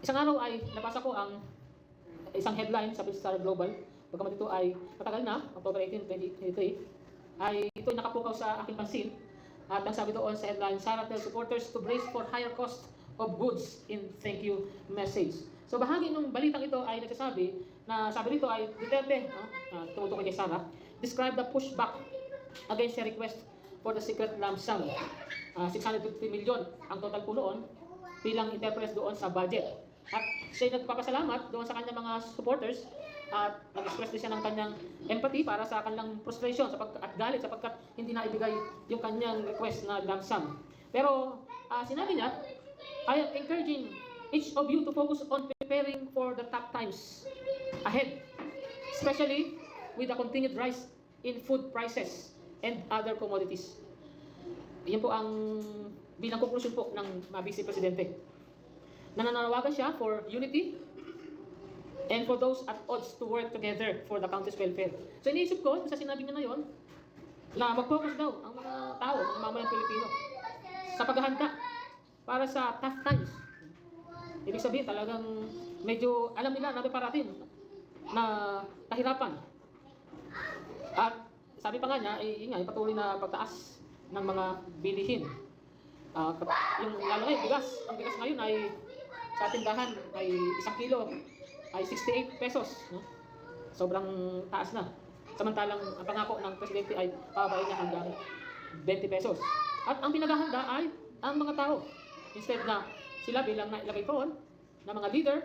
Isang araw ay nabasa ko ang isang headline sa Star Global. Bagamat ito ay matagal na, October 18, 2023, ay ito ay nakapukaw sa aking pansin. At ang sabi doon sa headline, Sara tells supporters to brace for higher cost of goods in thank you message. So bahagi ng balitang ito ay nagsasabi na sabi dito ay Duterte, tumutukoy kay Sara, describe the pushback against the request for the secret lump sum. 650 million ang total po noon bilang interpres doon sa budget. At siya nagpapasalamat doon sa kanyang mga supporters at nag-express din siya ng kanyang empathy para sa kanilang frustration at galit sapagkat hindi na ibigay yung kanyang request na lump sum. Pero sinabi niya, I am encouraging each of you to focus on preparing for the tough times ahead, especially with the continued rise in food prices and other commodities. Yan po ang bilang conclusion po ng Vice Presidente. Nananawagan siya for unity and for those at odds to work together for the country's welfare. So iniisip ko, sa sinabi niya na yon, na mag-focus daw ang mga tao, mga mamayang Pilipino, sa paghahanda para sa tough times. Ibig sabihin talagang medyo alam nila na parating na kahirapan. At sabi pa nga niya, yung patuloy na pagtaas ng mga bilihin. Yung lalo ngayon, ang bigas ngayon ay sa tindahan ay 1 kilo ay 68 pesos. No? Sobrang taas na. Samantalang ang pangako ng presidente ay pababain niya hanggang 20 pesos. At ang pinaghahanda ay ang mga tao. Instead na sila bilang nailagay doon na mga leader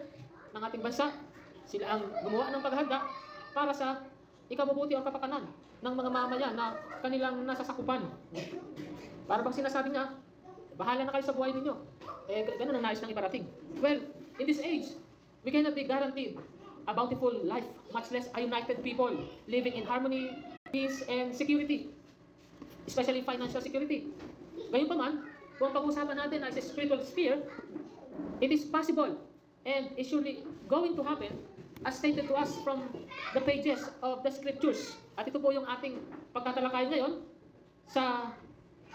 ng ating bansa, sila ang gumawa ng paghahanda para sa ikabubuti o kapakanan ng mga mamayan na kanilang nasasakupan. Para bang sinasabi niya, bahala na kayo sa buhay ninyo. Ganun ang nais ng iparating. Well, in this age, we cannot be guaranteed a bountiful life, much less a united people living in harmony, peace, and security. Especially financial security. Ngayon pa man, kung pag-usapan natin ay sa spiritual sphere, it is possible and is surely going to happen as stated to us from the pages of the scriptures. At ito po yung ating pagtatalakay ngayon sa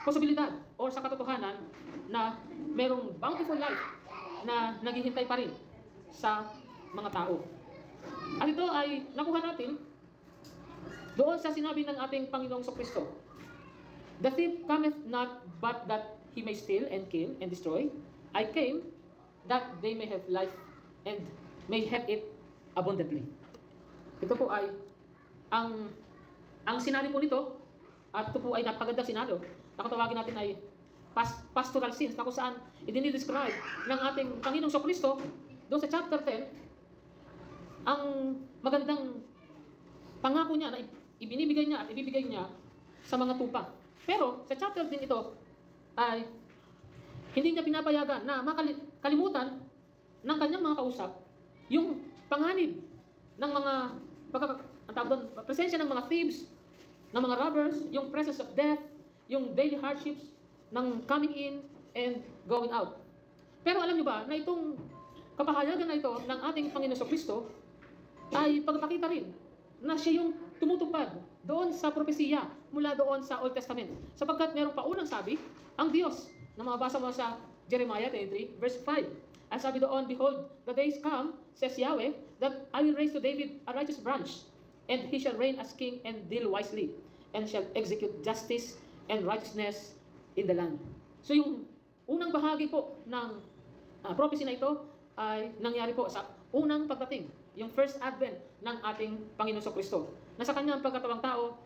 posibilidad o sa katotohanan na merong bountiful life na naghihintay pa rin sa mga tao. At ito ay nakuha natin doon sa sinabi ng ating Panginoong Kristo. The thief cometh not but that he may steal and kill and destroy. I came that they may have life and may have it abundantly. Ito po ay ang sinabi po nito, at ito po ay napakagandang sinado, nakatawagin natin ay pastoral scenes, na kung saan idinidescribe ng ating Panginoong Kristo doon sa chapter 10 ang magandang pangako niya na ibinibigay niya at ibibigay niya sa mga tupa. Pero sa chapter din ito ay hindi niya pinapayagan na makalimutan ng kanyang mga kausap yung panganib ng mga presensya ng mga thieves, ng mga robbers, yung presence of death, yung daily hardships ng coming in and going out. Pero alam niyo ba na itong kapahayagan na ito ng ating Panginoon Kristo ay pagpapakita rin na siya yung tumutupad doon sa propesiya mula doon sa Old Testament. Sapagkat merong paunang sabi, ang Diyos, na mabasa mo sa Jeremiah 23, verse 5. Ang sabi doon, behold, the days come, says Yahweh, that I will raise to David a righteous branch, and he shall reign as king and deal wisely, and shall execute justice and righteousness in the land. So yung unang bahagi po ng prophecy na ito ay nangyari po sa unang pagdating, yung first advent ng ating Panginoon Kristo. Na sa kanyang pagkatawang tao,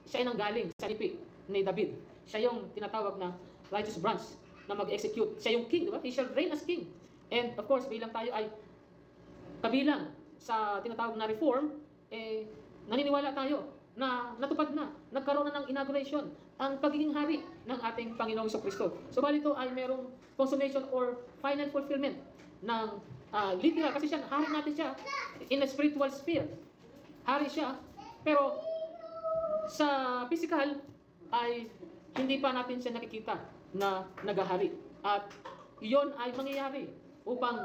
siya ay nanggaling sa lipi ni David. Siya yung tinatawag na righteous branch na mag-execute. Siya yung king, di ba? He shall reign as king. And of course, bilang tayo ay kabilang sa tinatawag na reform, naniniwala tayo na natupad na, nagkaroon na ng inauguration ang pagiging hari ng ating Panginoong Kristo. So bali ito ay merong consummation or final fulfillment ng literal, kasi siya, hari natin siya in a spiritual sphere. Hari siya, pero sa physical ay hindi pa natin siya nakikita na nagahari. At iyon ay mangyayari upang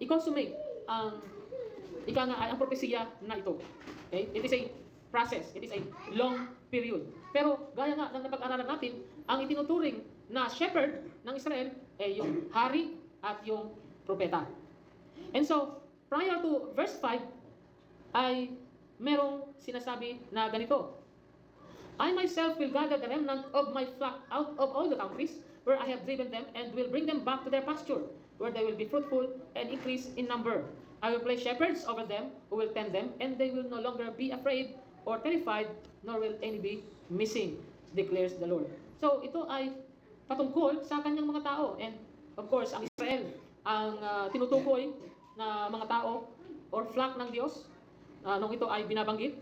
i-consummate ang propesiya na ito. Okay? It is a process. It is a long period. Pero gaya nga ng napag-aralan natin, ang itinuturing na shepherd ng Israel ay yung hari at yung propeta. And so, prior to verse 5, ay merong sinasabi na ganito, I myself will gather the remnant of my flock out of all the countries where I have driven them, and will bring them back to their pasture, where they will be fruitful and increase in number. I will place shepherds over them who will tend them, and they will no longer be afraid or terrified, nor will any be missing, declares the Lord. So ito ay patungkol sa kanyang mga tao. And of course, ang Israel, ang tinutukoy na mga tao or flock ng Diyos, nung ito ay binabanggit.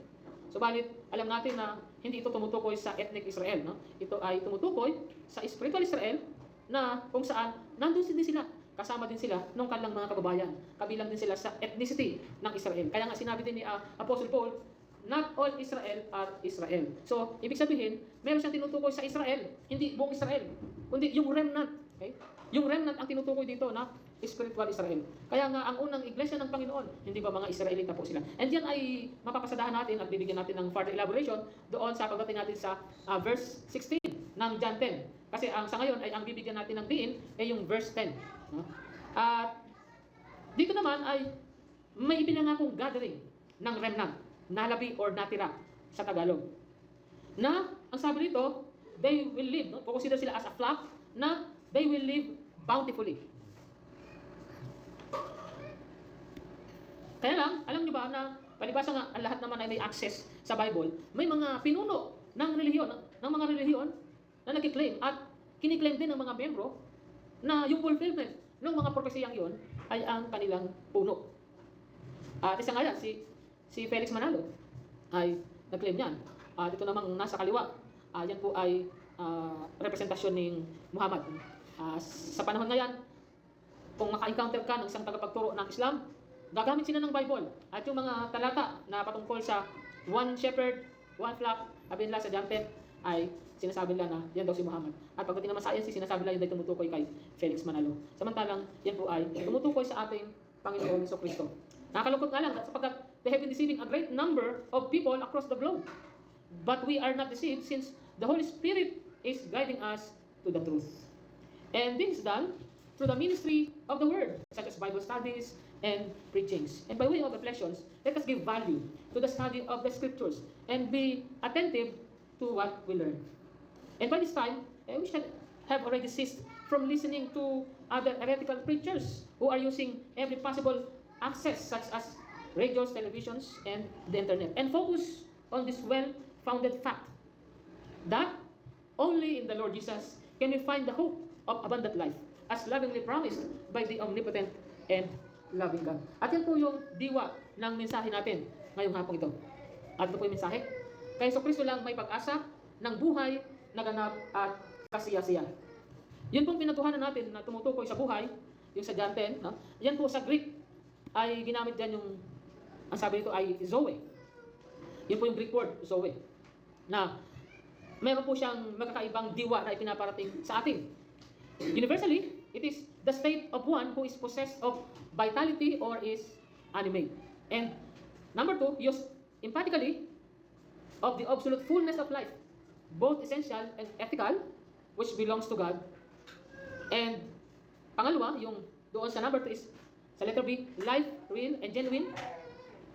Subalit, alam natin na hindi ito tumutukoy sa ethnic Israel. No? Ito ay tumutukoy sa spiritual Israel na kung saan nandun din sila. Kasama din sila nung kanilang mga kababayan. Kabilang din sila sa ethnicity ng Israel. Kaya nga sinabi din ni Apostle Paul, not all Israel are Israel. So, ibig sabihin, meron siyang tinutukoy sa Israel. Hindi buong Israel. Kundi yung remnant. Okay? Yung remnant ang tinutukoy dito na spiritual Israel. Kaya nga, ang unang iglesia ng Panginoon, hindi ba mga Israelita po sila? And yan ay mapapasadahan natin at bibigyan natin ng further elaboration doon sa pagdating natin sa verse 16 ng John 10. Kasi sa ngayon ay ang bibigyan natin ng diin ay yung verse 10. No? At dito naman ay may ipinangakong gathering ng remnant, nalabi or natira sa Tagalog. Na, ang sabi nito, they will live, no? Consider sila as a flock, na they will live bountifully. Kaya lang, alam niyo ba na palibasa nga ang lahat naman ay may access sa Bible, may mga pinuno ng relihiyon, ng mga relihiyon na nagkiklaim at kiniklaim din ng mga membro na yung fulfillment ng mga propesiyang yon ay ang kanilang puno. At isa nga yan, si Felix Manalo ay nag-claim yan. At ito namang nasa kaliwa, yan po ay representasyon ni Muhammad. Sa panahon ngayon, kung maka-encounter ka ng isang tagapagturo ng Islam, gagamit sila ng Bible. At yung mga talata na patungkol sa one shepherd, one flock, sabi nila sa John 10, ay sinasabi nila na yan daw si Muhammad. At pagdating naman sa science, sinasabi nila yun ay tumutukoy kay Felix Manalo. Samantalang, yan po ay tumutukoy sa ating Panginoon Jesucristo. Nakakalungkot nga lang sapagkat they have been deceiving a great number of people across the globe. But we are not deceived since the Holy Spirit is guiding us to the truth. And this is done through the ministry of the Word, such as Bible studies and preachings. And by way of reflections, let us give value to the study of the Scriptures and be attentive to what we learn. And by this time, we should have already ceased from listening to other heretical preachers who are using every possible access, such as radios, televisions, and the internet, and focus on this well-founded fact that only in the Lord Jesus can we find the hope of abundant life, as lovingly promised by the omnipotent and loving God. At yan po yung diwa ng mensahe natin ngayong hapong ito. At ito po yung mensahe. Kaya Jesucristo lang may pag-asa ng buhay na ganap at kasiyasiya. Yun pong pinagkuhanan natin na tumutukoy sa buhay, yung sa John 10, no? Yan po sa Greek ay ginamit dyan yung, ang sabi nito ay Zoe. Yun po yung Greek word, Zoe. Na meron po siyang magkakaibang diwa na ipinaparating sa atin. Universally, it is the state of one who is possessed of vitality or is animate. And number two, used emphatically of the absolute fullness of life, both essential and ethical, which belongs to God. And pangalawa, yung doon sa number two is, sa letter B, life, real, and genuine.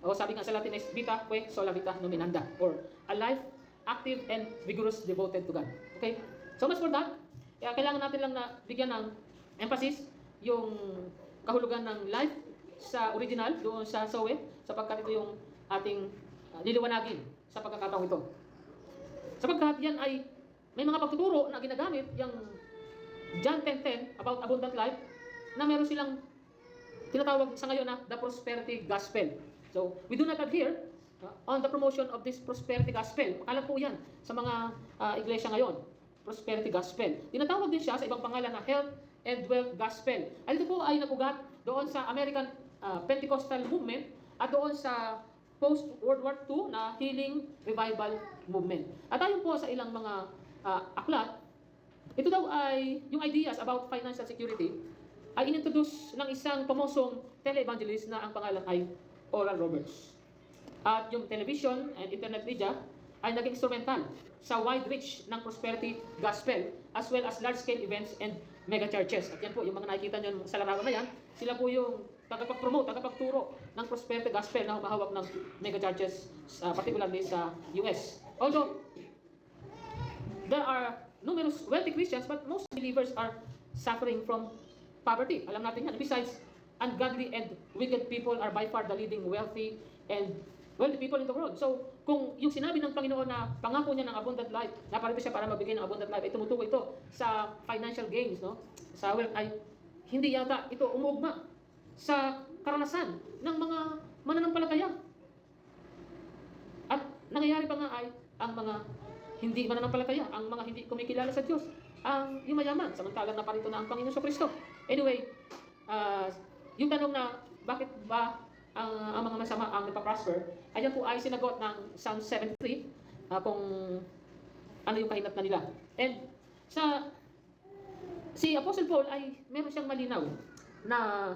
O sabi nga sa Latin is vita que sola vita nominanda, or a life active and vigorous, devoted to God. Okay? So much for that. Kaya kailangan natin lang na bigyan ng emphasis yung kahulugan ng life sa original doon sa Zoe, sapagkat ito yung ating liliwanagin sa pagkakataong ito. Sapagkat yan ay may mga pagtuturo na ginagamit yung John 10:10 about abundant life na meron silang tinatawag sa ngayon na the prosperity gospel. So, we do not adhere on the promotion of this prosperity gospel. Makalat po yan sa mga iglesia ngayon. Prosperity gospel. Tinatawag din siya sa ibang pangalan na health and wealth gospel. At ito po ay nagugat doon sa American Pentecostal movement at doon sa post-World War II na healing revival movement. At ayon po sa ilang mga aklat, ito daw ay yung ideas about financial security ay inintroduce ng isang pamosong tele-evangelist na ang pangalan ay Oral Roberts. At yung television and internet media ay naging instrumental sa wide reach ng prosperity gospel as well as large-scale events and mega churches. At yan po, yung mga nakikita nyo sa larawan na yan, sila po yung tagapag-promote, tagapagturo ng prosperity gospel na humahawak ng mega churches, particularly sa US. Although, there are numerous wealthy Christians, but most believers are suffering from poverty. Alam natin yan. Besides, ungodly and wicked people are by far the leading wealthy people in the world. So, kung yung sinabi ng Panginoon na pangako niya ng abundant life, naparito siya para magbigay ng abundant life, ay tumutukoy ito sa financial gains, no? Sa wealth, ay hindi yata ito umugma sa karanasan ng mga mananampalataya. At nangyayari pa nga ay ang mga hindi mananampalataya, ang mga hindi kumikilala sa Diyos, ang yumayaman, samantalang naparito na ang Panginoon Kristo. Anyway, yung tanong na bakit ba ang mga masama ang nagpa-prosper, ayan po ay sinagot ng Psalm 73, kung ano yung kahinatnan nila. And si Apostle Paul ay meron siyang malinaw na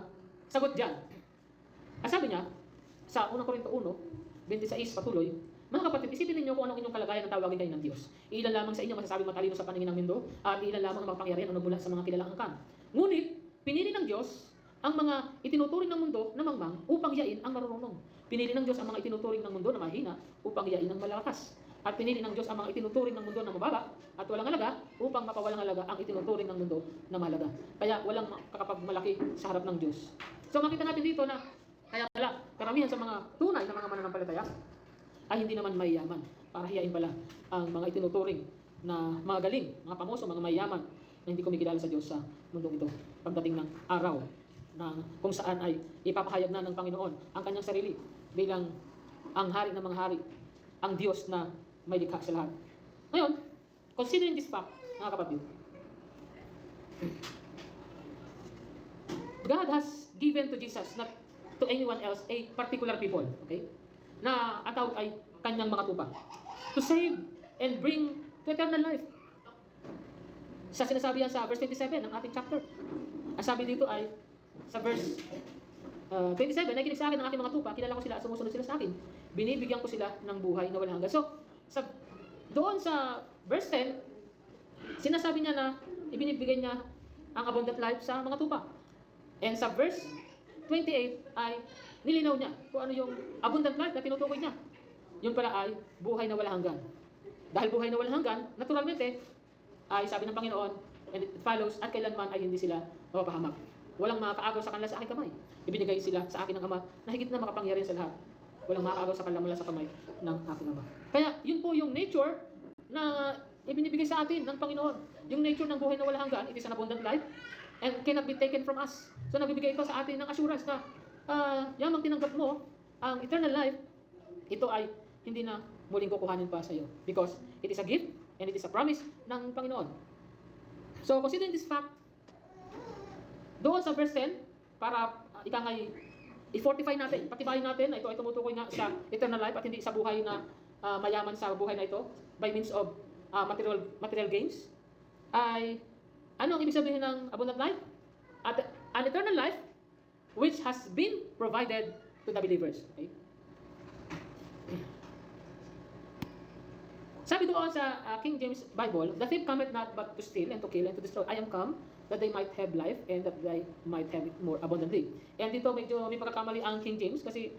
sagot dyan. Sabi niya, sa 1 Corinto 1:26 patuloy, mga kapatid, isipin ninyo kung anong inyong kalagayan na tawagin kayo ng Diyos. Ilan lamang sa inyo masasabing matalino sa paningin ng mundo, at ilan lamang ang makapangyarihan ang nagmula sa mga kilalang angkan. Ngunit, pinili ng Diyos ang mga itinuturing ng mundo na mangmang upang yain ang marurunong. Pinili ng Diyos ang mga itinuturing ng mundo na mahina upang yain ang malalakas. At pinili ng Diyos ang mga itinuturing ng mundo na mababa at walang halaga upang mapawalang halaga ang itinuturing ng mundo na mahalaga. Kaya walang kakapagmalaki sa harap ng Diyos. So makita natin dito na kaya pala karamihan sa mga tunay na mga mananampalataya ay hindi naman mayayaman. Para hiyain pala ang mga itinuturing na mga galing, mga pamoso, mga mayayaman na hindi kumikilala sa Diyos sa mundong ito. Pagdating ng araw na kung saan ay ipapahayag na ng Panginoon ang kanyang sarili bilang ang hari ng mga hari, ang Diyos na may likha sa lahat. Ngayon, considering this fact, mga kapatid, God has given to Jesus, not to anyone else, a particular people, okay? Na ang tawag ay kanyang mga tupa. To save and bring to eternal life. Sa sinasabi yan sa verse 27 ng ating chapter. Ang sabi dito ay, sa verse 27, nakikinig sa akin ang aking mga tupa, kilala ko sila at sumusunod sila sa akin. Binibigyan ko sila ng buhay na walang hanggan. So, doon sa verse 10, sinasabi niya na ibinibigay niya ang abundant life sa mga tupa. And sa verse 28 ay nilinaw niya kung ano yung abundant life na tinutukoy niya. Yun pala ay buhay na walang hanggan. Dahil buhay na walang hanggan, naturalmente, ay sabi ng Panginoon, and it follows, at kailanman ay hindi sila mapapahamak. Walang makakaagaw sa kanila sa aking kamay. Ibinigay sila sa akin ng Ama na higit na makapangyarihan sa lahat. Walang makakaagaw sa kanila mula sa kamay ng aking Ama. Kaya yun po yung nature na ibinibigay sa atin ng Panginoon. Yung nature ng buhay na walang hanggan, it is an abundant life and cannot be taken from us. So nagbibigay ito sa atin ng assurance na yamang tinanggap mo ang eternal life, ito ay hindi na muling kukuhanin pa sa iyo. Because it is a gift and it is a promise ng Panginoon. So considering this fact, doon sa verse 10, para i-fortify natin, patibayin natin na ito ay tumutukoy nga sa eternal life at hindi sa buhay na mayaman sa buhay na ito by means of material gains, ay ano ang ibig sabihin ng abundant life? At an eternal life which has been provided to the believers. Okay? Sabi doon sa King James Bible, the thief cometh not but to steal and to kill and to destroy. I am come that they might have life and that they might have it more abundantly. And dito medyo may pagkakamali ang King James kasi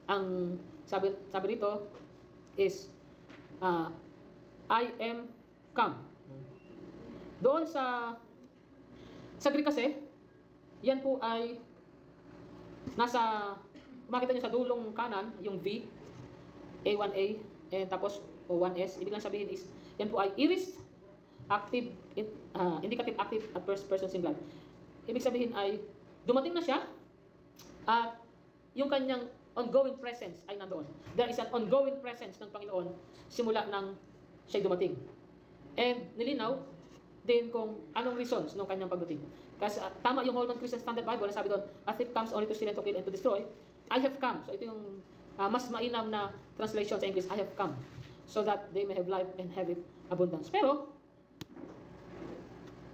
ang sabi dito is I am come. Doon sa Greek kasi, yan po ay nasa, makita nyo sa dulong kanan, yung V, A1A, and tapos O1S. Ibig lang sabihin is, yan po ay aorist, active, indicative active at first person singular. Ibig sabihin ay, dumating na siya, at yung kanyang ongoing presence ay nandoon. There is an ongoing presence ng Panginoon simula nang siya'y dumating. And nilinaw din kung anong reasons ng kanyang pagdating. Kasi tama yung Holman Christian Standard Bible na sabi doon, a thief comes only to steal and to kill and to destroy. I have come. So ito yung mas mainam na translation sa English, I have come. So that they may have life and have it abundance. Pero,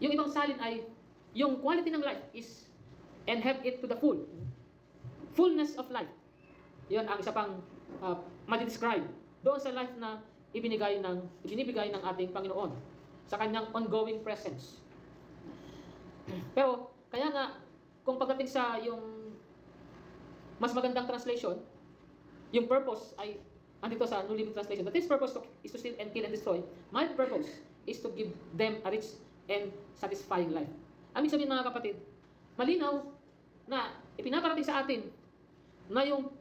yung ibang salin ay, yung quality ng life is, and have it to the full. Fullness of life. Yun ang isa pang ma-describe doon sa life na ibinibigay ng ating Panginoon sa kanyang ongoing presence. Pero, kaya nga, kung pagdating sa yung mas magandang translation, yung purpose ay andito sa New Living Translation. That his purpose is to steal and kill and destroy. My purpose is to give them a rich and satisfying life. Aming sabihin mga kapatid, malinaw na ipinaparating sa atin na yung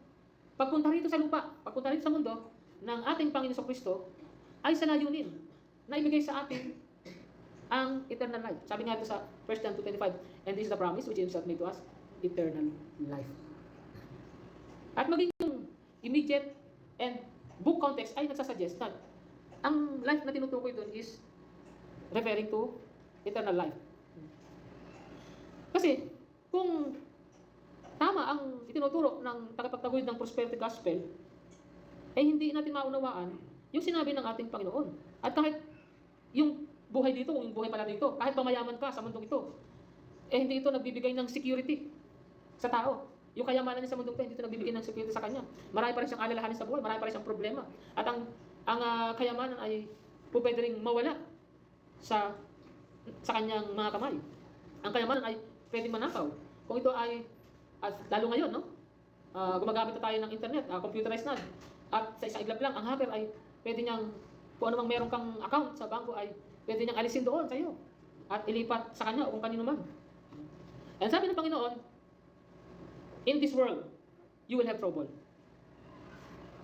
pagpunta rito sa lupa, pagpunta rito sa mundo ng ating Panginoon Kristo ay sa layunin na ibigay sa atin ang eternal life. Sabi nga ito sa 1 John 2:25, and this is the promise which himself made to us, eternal life. At maging yung immediate and book context ay nagsasuggest na ang life na tinutukoy doon is referring to eternal life. Kasi kung tama ang itinuturo ng tagapagtaguyod ng prosperity gospel, ay hindi natin maunawaan yung sinabi ng ating Panginoon. At kahit yung buhay dito, kung yung buhay pala dito, kahit pamayaman ka sa mundong ito, eh hindi ito nagbibigay ng security sa tao. Yung kayamanan niya sa mundong ito, hindi ito nagbibigay ng security sa kanya. Marami pa rin siyang alalahanin sa buhay, marami pa rin siyang problema. At ang kayamanan ay pwede ring mawala sa kanyang mga kamay. Ang kayamanan ay pwedeng manakaw. Kung ito ay, at lalo ngayon, no? Gumagamit na tayo ng internet, computerized na. At sa isang iglap lang, ang hacker ay pwede niyang, kung anumang meron kang account sa bangko ay pwede niyang alisin doon sa iyo at ilipat sa kanya o kung kanino man. And sabi ng Panginoon, in this world, you will have trouble.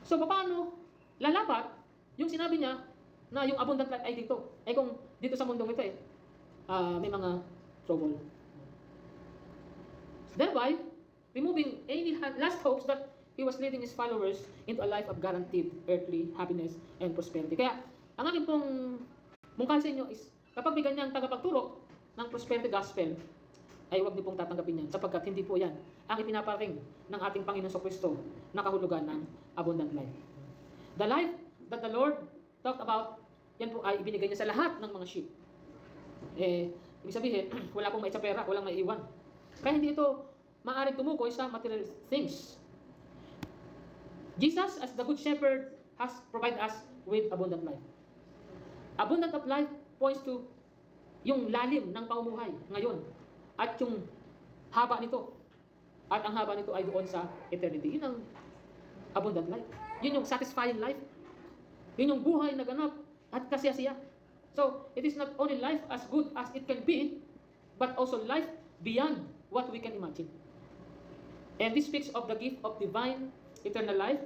So, paano lalapat yung sinabi niya na yung abundant life ay dito? Ay kung dito sa mundong ito may mga trouble. Thereby, removing any last hopes that he was leading his followers into a life of guaranteed earthly happiness and prosperity. Kaya, ang aking pong mungkahi sa inyo is, kapag may ganyang tagapagturo ng prosperity gospel, ay huwag niyo pong tatanggapin yan, sapagkat hindi po yan ang ipinaparing ng ating Panginoon sa Kristo na kahulugan ng abundant life. The life that the Lord talked about, yan po ay ibinigay niya sa lahat ng mga sheep. Ibig sabihin, wala pong maitsapera, walang maiiwan. Kaya hindi ito maaaring tumukoy sa material things. Jesus, as the Good Shepherd, has provided us with abundant life. Abundant of life points to yung lalim ng pamumuhay ngayon at yung haba nito. At ang haba nito ay doon sa eternity. Yun ang abundant life. Yun yung satisfying life. Yun yung buhay na ganap at kasiyasiya. So, it is not only life as good as it can be, but also life beyond what we can imagine. And this speaks of the gift of divine eternal life,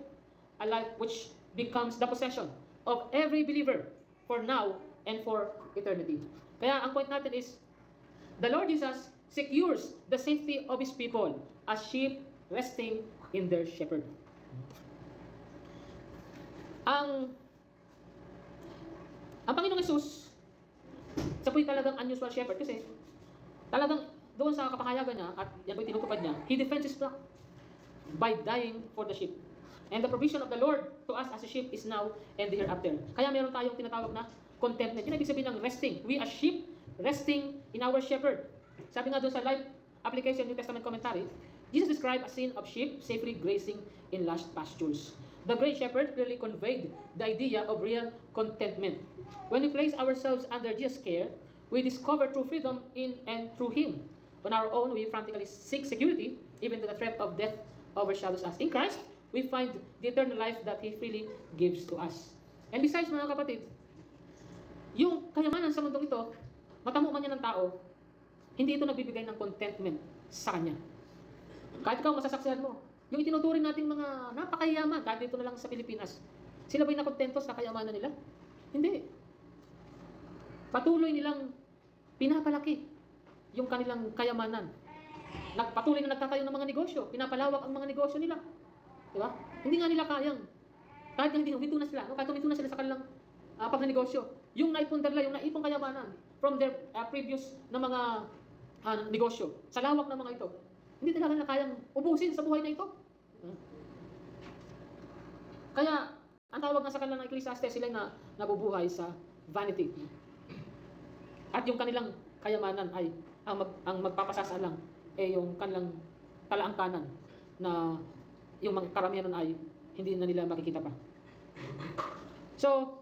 a life which becomes the possession of every believer for now and for eternity. Kaya ang point natin is, the Lord Jesus secures the safety of His people as sheep resting in their shepherd. Ang Panginoong Hesus, siya po'y talagang unusual shepherd kasi talagang doon sa kapahayagan niya at yan po'y tinutupad niya, He defends His flock by dying for the sheep. And the provision of the Lord to us as a sheep is now and the hereafter. Kaya meron tayong tinatawag na contentment. Yun ang ibig sabihin ng resting. We as sheep resting in our shepherd. Sabi nga doon sa Life Application New Testament Commentary, Jesus described a scene of sheep safely grazing in lush pastures. The great shepherd clearly conveyed the idea of real contentment. When we place ourselves under Jesus' care, we discover true freedom in and through Him. On our own, we frantically seek security, even though the threat of death overshadows us. In Christ, we find the eternal life that He freely gives to us. And besides, mga kapatid, yung kayamanan sa mundong ito, matamo man yan ng tao, hindi ito nagbibigay ng contentment sa kanya. Kahit ikaw masasaksihan mo, yung itinuturing nating mga napakayaman, kahit dito na lang sa Pilipinas, sila ba'y nakontento sa kayamanan nila? Hindi. Patuloy nilang pinapalaki yung kanilang kayamanan. Patuloy na nagtatayo ng mga negosyo, pinapalawak ang mga negosyo nila. Diba? Hindi nga nila kayang. Kahit hindi huminto na sila, no? Kahit huminto na sila sa kanilang pagnegosyo, yung naipundar lang, yung naipong kayamanan from their previous na mga negosyo, sa lawak ng mga ito, hindi talaga nila kayang ubusin sa buhay na ito. Kaya, ang tawag nga sa kanila ng Ecclesiastes, sila na nabubuhay sa vanity. At yung kanilang kayamanan ay ang magpapasasa lang yung kanilang talaangkanan na yung mga karamihan nun ay hindi na nila makikita pa. So,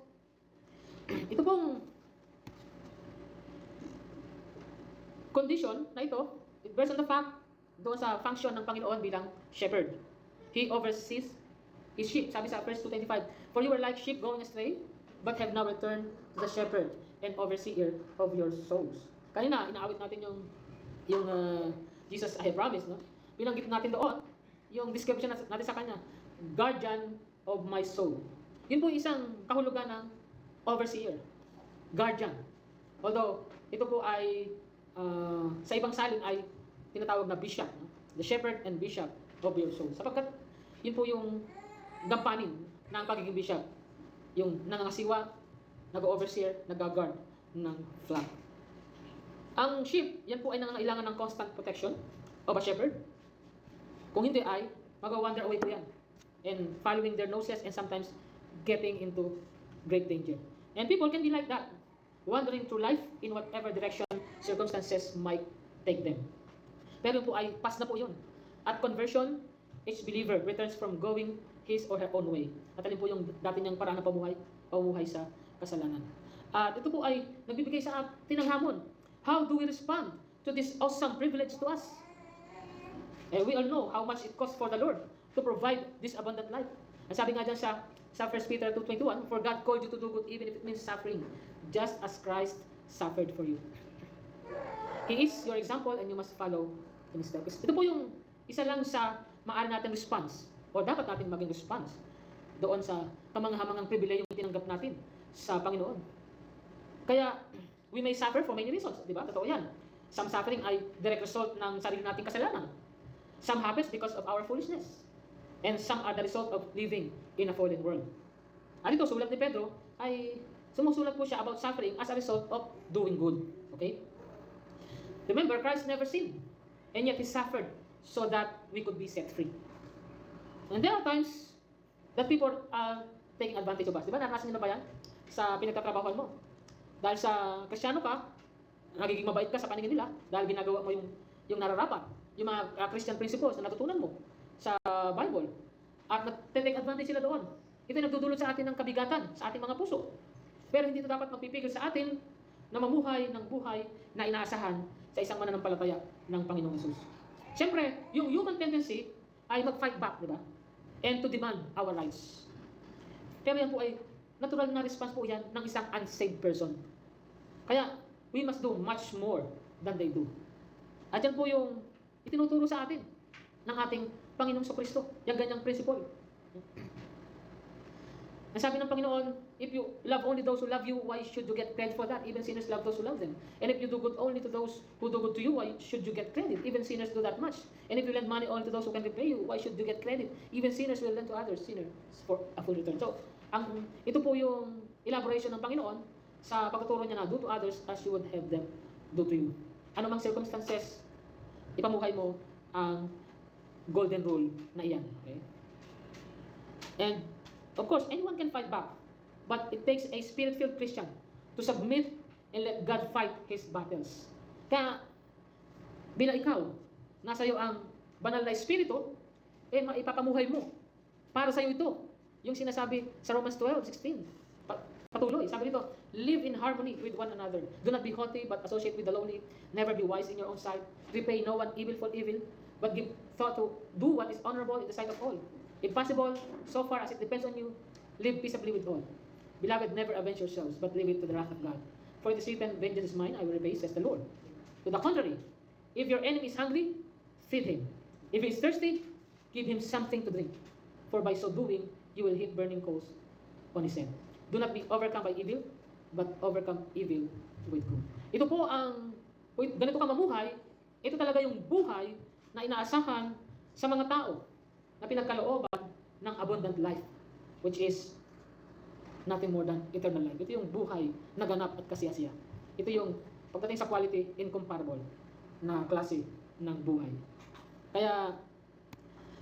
ito pong condition na ito, based on the fact doon sa function ng Panginoon bilang shepherd. He oversees his sheep. Sabi sa verse 2:25, "For you were like sheep going astray, but have now returned to the shepherd and overseer of your souls." Kanina, inaawit natin yung Jesus I have promised, no? Binanggit natin doon, yung description natin sa kanya, guardian of my soul. Yun po isang kahulugan ng overseer, guardian. Although, ito po ay, sa ibang salin ay tinatawag na bishop, no? The shepherd and bishop of your soul. Sapagkat, yun po yung gampanin ng pagiging bishop. Yung nangangasiwa, nag-overseer, nag-guard ng flock. Ang sheep, yan po ay nangangailangan ng constant protection of a shepherd. Kung hindi ay, mag-wander away po yan. And following their noses and sometimes getting into great danger. And people can be like that, wandering through life in whatever direction circumstances might take them. Pero po ay pass na po yun. At conversion, each believer returns from going his or her own way. At alin po yung dati niyang paraan na pamuhay sa kasalanan. At ito po ay nagbibigay sa atin ng hamon. How do we respond to this awesome privilege to us? And we all know how much it costs for the Lord to provide this abundant life. Ang sabi nga dyan sa 1 Peter 2:21, "For God called you to do good even if it means suffering, just as Christ suffered for you." He is your example and you must follow in His steps. Ito po yung isa lang sa maaari natin response o dapat natin maging response doon sa kamanghamangang pribilehiyong tinanggap natin sa Panginoon. Kaya, we may suffer for many reasons, di ba? Totoo yan. Some suffering ay direct result ng sarili nating kasalanan. Some happens because of our foolishness. And some are the result of living in a fallen world. At ito, sulat ni Pedro ay sumusulat po siya about suffering as a result of doing good. Okay? Remember, Christ never sinned. And yet He suffered so that we could be set free. And there are times that people are taking advantage of us. Di ba? Naranasan niyo na ba yan sa pinagtatrabahoan mo? Dahil sa Kristiyano ka, nagiging mabait ka sa paningin nila dahil ginagawa mo yung nararapat. Yung mga Christian principles na natutunan mo sa Bible. At nag-take advantage sila doon. Ito nagdudulot sa atin ng kabigatan sa ating mga puso. Pero hindi ito dapat magpipigil sa atin na mamuhay ng buhay na inaasahan sa isang mananampalataya ng Panginoong Hesus. Siyempre, yung human tendency ay mag-fight back, di ba? And to demand our rights. Pero yan po ay natural na response po yan ng isang unsaved person. Kaya, we must do much more than they do. At yan po yung itinuturo sa atin ng ating Panginoong Kristo. Yung ganyang principle. Nasabi ng Panginoon, if you love only those who love you, why should you get credit for that? Even sinners love those who love them. And if you do good only to those who do good to you, why should you get credit? Even sinners do that much. And if you lend money only to those who can repay you, why should you get credit? Even sinners will lend to others, sinners, for a full return. So, ito po yung elaboration ng Panginoon sa pagtuturo niya na do to others as you would have them do to you. Ano mang circumstances, ipamuhay mo ang golden rule na iyan. Okay? And, of course, anyone can fight back. But it takes a spirit-filled Christian to submit and let God fight His battles. Kaya, bilang ikaw, nasa iyo ang banal na espiritu, maipapamuhay mo. Para sa iyo ito. Yung sinasabi sa Romans 12:16. Patuloy. Sabi dito, live in harmony with one another. Do not be haughty, but associate with the lowly. Never be wise in your own sight. Repay no one evil for evil, but give thought to do what is honorable in the sight of all. If possible, so far as it depends on you, live peaceably with all. Beloved, never avenge yourselves, but leave it to the wrath of God. For it is written, vengeance is mine, I will repay, says the Lord. To the contrary, if your enemy is hungry, feed him. If he is thirsty, give him something to drink. For by so doing, you will heap burning coals on his head. Do not be overcome by evil, but overcome evil with good. Ito po ganito ka mamuhay, ito talaga yung buhay na inaasahan sa mga tao na pinagkalooban ng abundant life, which is nothing more than eternal life. Ito yung buhay na ganap at kasiyasiya. Ito yung pagdating sa quality, incomparable na klase ng buhay. Kaya,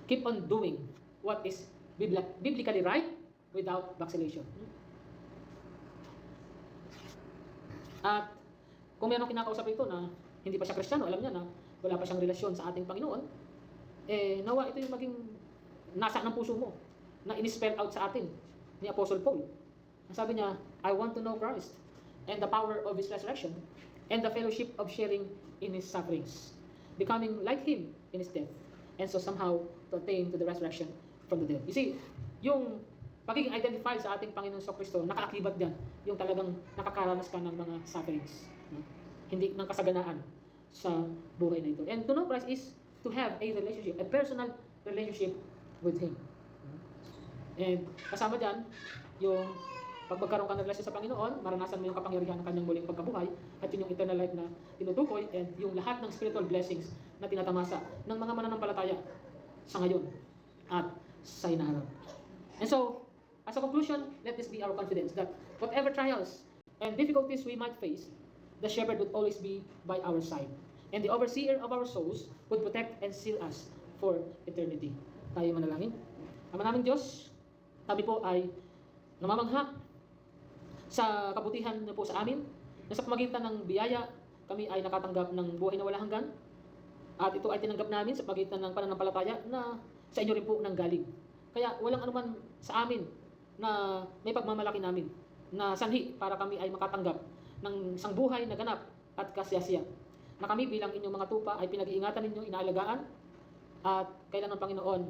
keep on doing what is biblically right without vacillation. At kung mayroong kinakausap ito na hindi pa siya Kristiyano, alam niya na wala pa siyang relasyon sa ating Panginoon, nawa ito yung maging nasa ng puso mo na in-spell out sa atin ni Apostle Paul. Sabi niya, I want to know Christ and the power of His resurrection and the fellowship of sharing in His sufferings, becoming like Him in His death, and so somehow to attain to the resurrection from the dead. You see, yung pagiging identified sa ating Panginoon sa Kristo, nakaakibat yan, yung talagang nakakaranas ka ng mga sufferings, no? Hindi ng kasaganaan sa buhay na ito. And to know Christ is to have a relationship, a personal relationship with Him. And kasama dyan, yung pag magkaroon ka ng relasyon sa Panginoon, maranasan mo yung kapangyarihan ng kanyang muling pagkabuhay, at yun yung eternal life na tinutukoy, and yung lahat ng spiritual blessings na tinatamasa ng mga mananampalataya sa ngayon at sa hinaharap. And so, as a conclusion, let this be our confidence that whatever trials and difficulties we might face, the shepherd would always be by our side. And the overseer of our souls would protect and seal us for eternity. Tayo manalangin. Ama naming Diyos, kami po ay namamangha sa kabutihan niyo po sa amin, na sa pamagitan ng biyaya, kami ay nakatanggap ng buhay na wala hanggan. At ito ay tinanggap namin sa pagitan ng pananampalataya na sa inyo rin po nanggaling. Kaya walang anuman sa amin na may pagmamalaki namin, na sanhi para kami ay makatanggap ng isang buhay na ganap at kasiyasiya. Na kami bilang inyong mga tupa ay pinag-iingatan ninyo, inaalagaan, at kailan ng Panginoon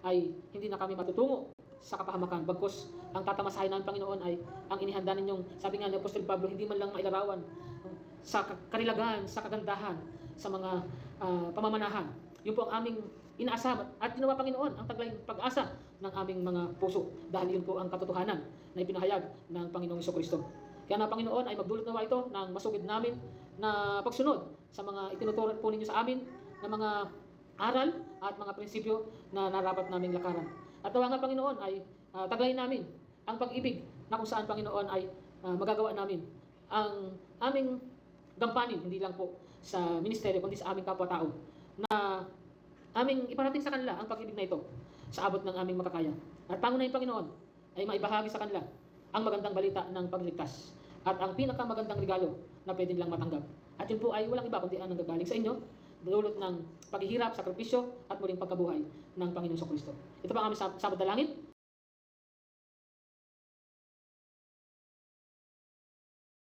ay hindi na kami matutungo sa kapahamakan. Bagkus ang tatamasahin ng Panginoon ay ang inihanda ninyong, sabi nga ni Apostol Pablo, hindi man lang mailarawan sa karilagan, sa kagandahan, sa mga pamamanahan. Yun po ang aming inaasam at ginawa Panginoon ang taglay pag-asa ng aming mga puso, dahil yun po ang katotohanan na ipinahayag ng Panginoong Jesucristo. Kaya na Panginoon ay magdulot nawa ito ng masugid namin na pagsunod sa mga itinuturo po ninyo sa amin na mga aral at mga prinsipyo na narapat naming lakaran. At nawa nga Panginoon ay taglayin namin ang pag-ibig na kung saan Panginoon ay magagawa namin ang aming gampanin, hindi lang po sa ministeryo kundi sa aming kapwa-tao, na aming iparating sa kanila ang pag-ibig na ito sa abot ng aming makakaya. At pangunahin Panginoon ay maibahagi sa kanila ang magandang balita ng pagligtas at ang pinakamagandang regalo na pwede nilang matanggap. At yun po ay walang iba kundi ang nanggagaling sa inyo, dulot ng paghihirap, sakripisyo at muling pagkabuhay ng Panginoon Kristo. Ito pa ang aming sabad na langit.